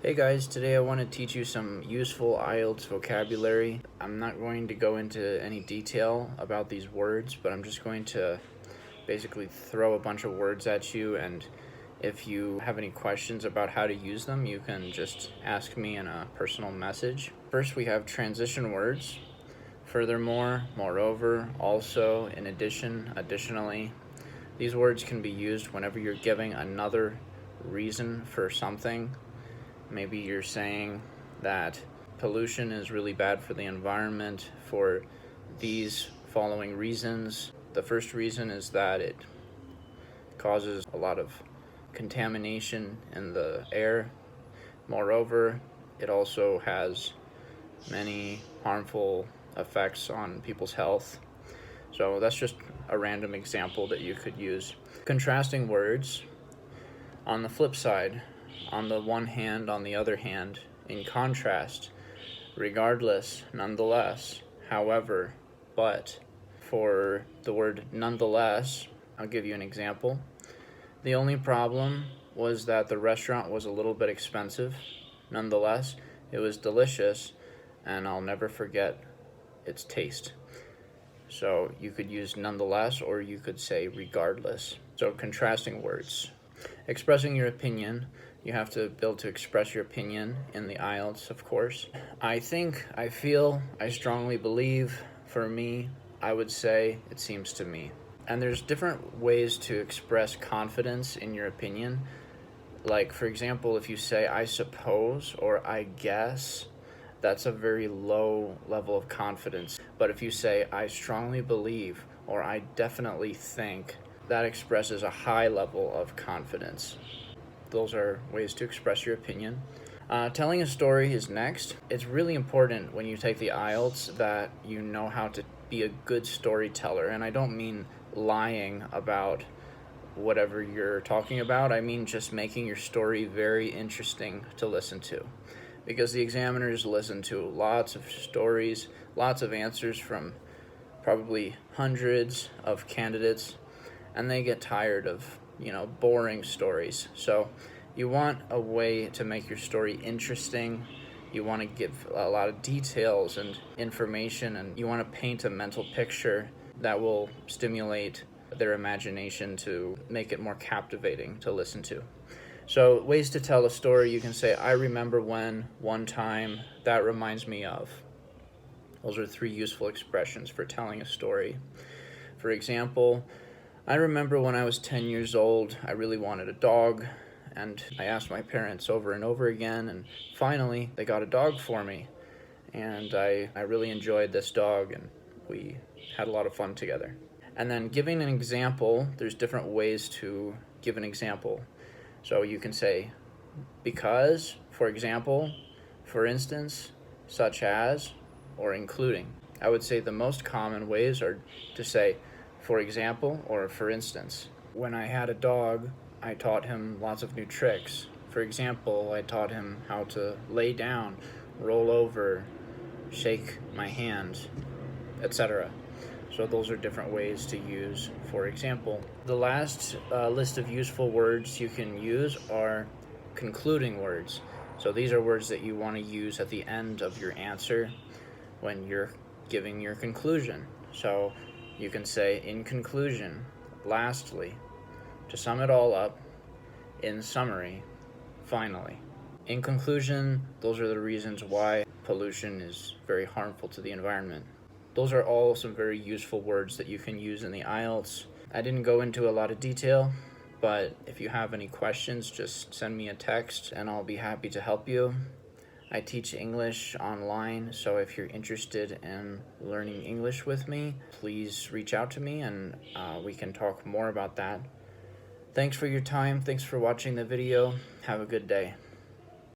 Hey guys, today I want to teach you some useful IELTS vocabulary. I'm not going to go into any detail about these words, but I'm just going to basically throw a bunch of words at you, and if you have any questions about how to use them, you can just ask me in a personal message. First, we have transition words. Furthermore, moreover, also, in addition, additionally. These words can be used whenever you're giving another reason for something. Maybe you're saying that pollution is really bad for the environment for these following reasons. The first reason is that it causes a lot of contamination in the air. Moreover, it also has many harmful effects on people's health. So that's just a random example that you could use. Contrasting words. On the flip side, on the one hand, on the other hand, in contrast, regardless, nonetheless, however, but. For the word nonetheless, I'll give you an example. The only problem was that the restaurant was a little bit expensive. Nonetheless, it was delicious, and I'll never forget its taste. So you could use nonetheless, or you could say regardless. So contrasting words. Expressing your opinion. You have to be able to express your opinion in the IELTS, of course. I think, I feel, I strongly believe. For me, I would say, it seems to me. And there's different ways to express confidence in your opinion. Like, for example, if you say, I suppose, or I guess, that's a very low level of confidence. But if you say, I strongly believe, or I definitely think, that expresses a high level of confidence. Those are ways to express your opinion. Telling a story is next. It's really important when you take the IELTS that you know how to be a good storyteller. And I don't mean lying about whatever you're talking about. I mean just making your story very interesting to listen to. Because the examiners listen to lots of stories, lots of answers from probably hundreds of candidates, and they get tired of boring stories. So you want a way to make your story interesting. You want to give a lot of details and information, and you want to paint a mental picture that will stimulate their imagination to make it more captivating to listen to. So ways to tell a story, you can say, I remember when, one time, that reminds me of. Those are 3 useful expressions for telling a story. For example, I remember when I was 10 years old, I really wanted a dog, and I asked my parents over and over again, and finally they got a dog for me. And I really enjoyed this dog, and we had a lot of fun together. And then giving an example, there's different ways to give an example. So you can say, because, for example, for instance, such as, or including. I would say the most common ways are to say, for example, or for instance. When I had a dog, I taught him lots of new tricks. For example, I taught him how to lay down, roll over, shake my hand, etc. So those are different ways to use, for example. The last list of useful words you can use are concluding words. So these are words that you want to use at the end of your answer when you're giving your conclusion. So you can say, in conclusion, lastly, to sum it all up, in summary, finally. In conclusion, those are the reasons why pollution is very harmful to the environment. Those are all some very useful words that you can use in the IELTS. I didn't go into a lot of detail, but if you have any questions, just send me a text and I'll be happy to help you. I teach English online, so if you're interested in learning English with me, please reach out to me and we can talk more about that. Thanks for your time. Thanks for watching the video. Have a good day.